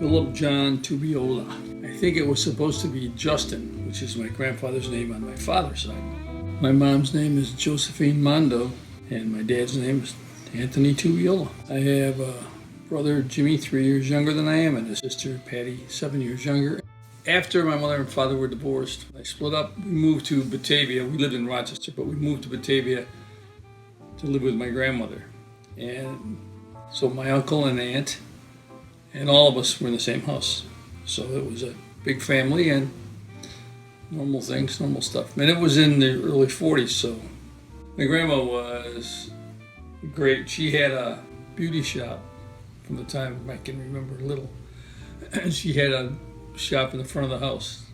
Philip John Tubiola. I think it was supposed to be Justin, which is my grandfather's name on my father's side. My mom's name is Josephine Mondo, and my dad's name is Anthony Tubiola. I have a brother, Jimmy, 3 years younger than I am, and a sister, Patty, 7 years younger. After my mother and father were divorced, I split up. We moved to Batavia. We lived in Rochester, but we moved to Batavia to live with my grandmother. And so my uncle and aunt and all of us were in the same house. So it was a big family and normal things, normal stuff. And it was in the early 40s, so my grandma was great. She had a beauty shop from the time I can remember little. And she had a shop in the front of the house.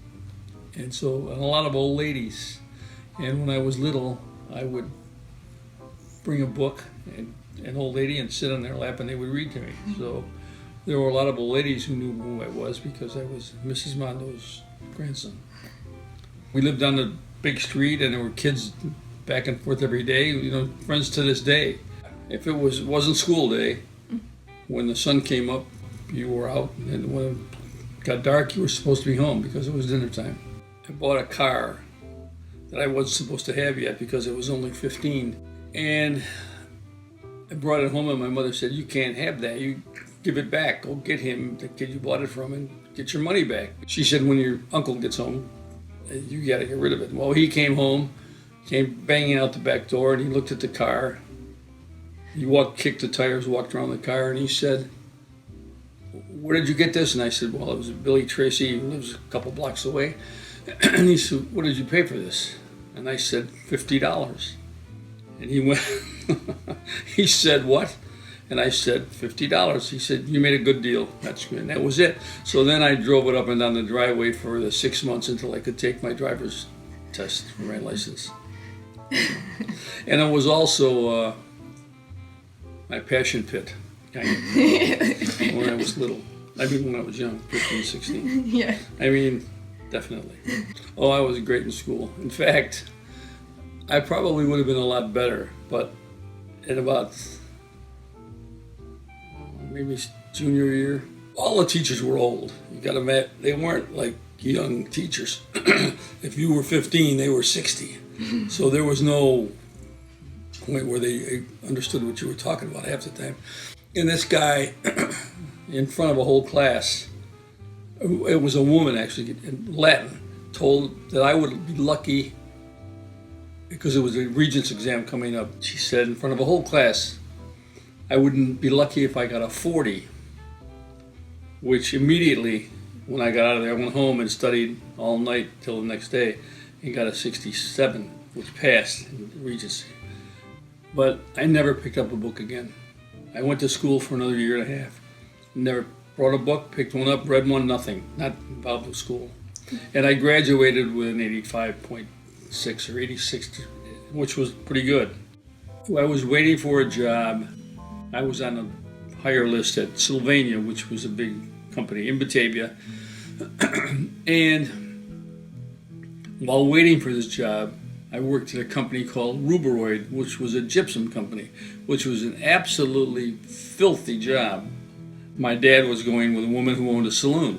And so a lot of old ladies. And when I was little, I would bring a book and an old lady and sit on their lap and they would read to me. So there were a lot of old ladies who knew who I was because I was Mrs. Mondo's grandson. We lived on the big street and there were kids back and forth every day, friends to this day. If it wasn't school day, when the sun came up, you were out, and when it got dark, you were supposed to be home because it was dinner time. I bought a car that I wasn't supposed to have yet because it was only 15. And I brought it home and my mother said, "You can't have that. You give it back. Go get him, the kid you bought it from, and get your money back." She said, "When your uncle gets home, you got to get rid of it." Well, he came home, came banging out the back door, and he looked at the car. He kicked the tires, walked around the car, and he said, "Where did you get this?" And I said, "Well, it was Billy Tracy, who lives a couple blocks away." And he said, "What did you pay for this?" And I said, $50. And he went, he said, "What?" And I said, $50. He said, "You made a good deal. That's good." And that was it. So then I drove it up and down the driveway for the 6 months until I could take my driver's test for my license. And it was also my passion pit, kind of, when I was little. I mean, when I was young, 15, 16. Yeah. I mean, definitely. Oh, I was great in school. In fact, I probably would have been a lot better, but in about maybe junior year, all the teachers were old. You got to admit, they weren't like young teachers. If you were 15, they were 60. So there was no point where they understood what you were talking about half the time. And this guy, in front of a whole class, it was a woman actually, in Latin, told that I would be lucky because it was a Regents exam coming up. She said in front of a whole class, I wouldn't be lucky if I got a 40, which immediately, when I got out of there, I went home and studied all night till the next day and got a 67, which passed in Regency. But I never picked up a book again. I went to school for another year and a half. Never brought a book, picked one up, read one, nothing. Not involved with school. And I graduated with an 85.6 or 86, which was pretty good. I was waiting for a job. I was on a hire list at Sylvania, which was a big company in Batavia. And while waiting for this job, I worked at a company called Ruberoid, which was a gypsum company, which was an absolutely filthy job. My dad was going with a woman who owned a saloon.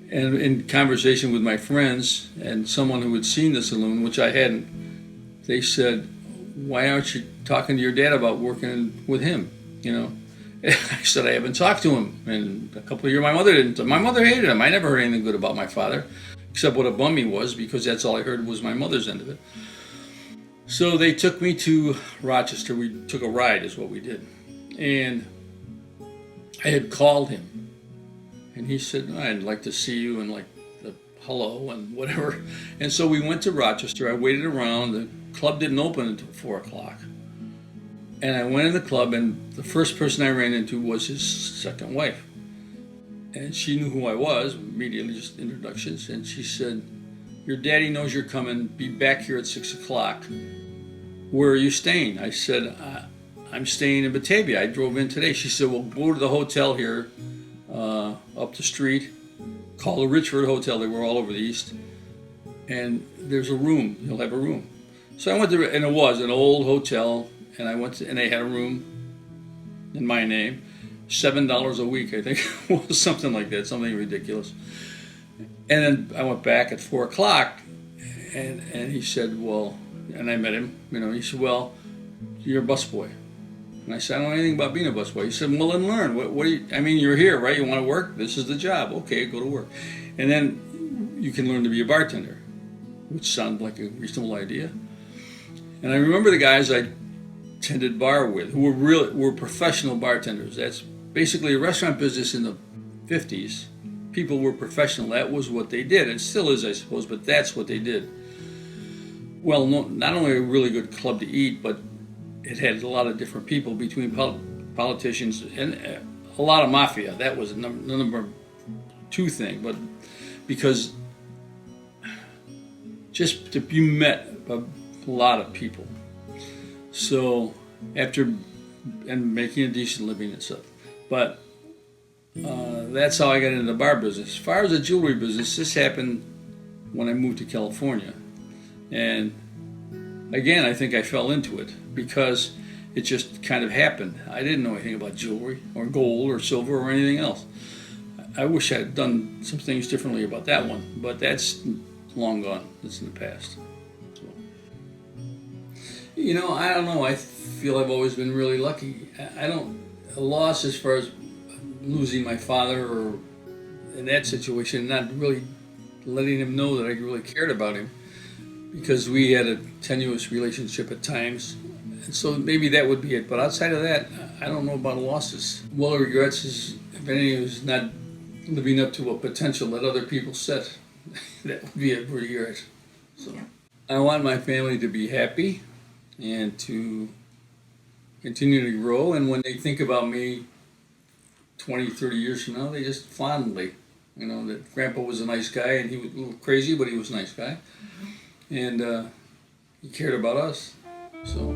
And in conversation with my friends and someone who had seen the saloon, which I hadn't, they said, "Why aren't you talking to your dad about working with him?" I said, "I haven't talked to him." And a couple of years, my mother didn't. My mother hated him. I never heard anything good about my father, except what a bum he was, because that's all I heard was my mother's end of it. So they took me to Rochester. We took a ride is what we did. And I had called him. And he said, "I'd like to see you," and like the hello and whatever. And so we went to Rochester. I waited around. The club didn't open until 4 o'clock. And I went in the club, and the first person I ran into was his second wife. And she knew who I was, immediately, just introductions. And she said, "Your daddy knows you're coming. Be back here at 6 o'clock. Where are you staying?" I said, "I'm staying in Batavia. I drove in today." She said, "Well, go to the hotel here up the street. Call the Richford Hotel." They were all over the East. "And there's a room. You'll have a room." So I went there, and it was an old hotel. And I went to, and they had a room in my name. $7 a week, I think it was something like that, something ridiculous. And then I went back at 4 o'clock, and he said, well, and I met him, he said, well, you're a busboy. And I said, I don't know anything about being a busboy. He said, well, then learn. What do you, you're here, right? You want to work? This is the job. Okay, go to work. And then you can learn to be a bartender, which sounded like a reasonable idea. And I remember the guys I tended bar with, who were professional bartenders. That's basically a restaurant business in the 50s. People were professional. That was what they did. It still is, I suppose, but that's what they did. Well, not only a really good club to eat, but it had a lot of different people between politicians and a lot of mafia. That was the number 2 thing, but because just you met a lot of people. So and making a decent living and stuff. But that's how I got into the bar business. As far as the jewelry business, this happened when I moved to California. And again, I think I fell into it because it just kind of happened. I didn't know anything about jewelry or gold or silver or anything else. I wish I had done some things differently about that one, but that's long gone. It's in the past. So, I don't know. I feel I've always been really lucky. A loss as far as losing my father or in that situation, not really letting him know that I really cared about him, because we had a tenuous relationship at times. And so maybe that would be it. But outside of that, I don't know about losses. Well, regrets is, if anything, is not living up to a potential that other people set. That would be a regret. So I want my family to be happy and to continue to grow. And when they think about me 20, 30 years from now, they just fondly, that Grandpa was a nice guy, and he was a little crazy, but he was a nice guy. And he cared about us. So.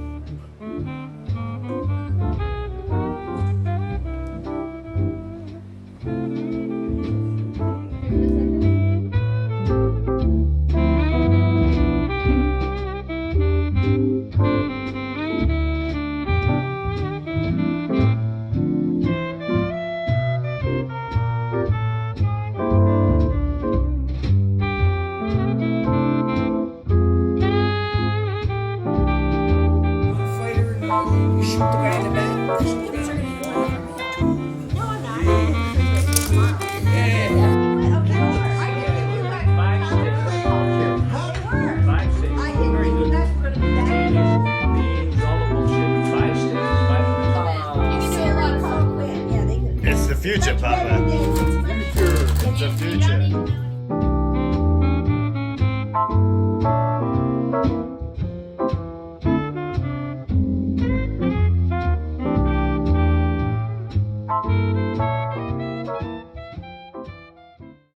Shoot the guy in the back. It's the future, Papa. It's the future.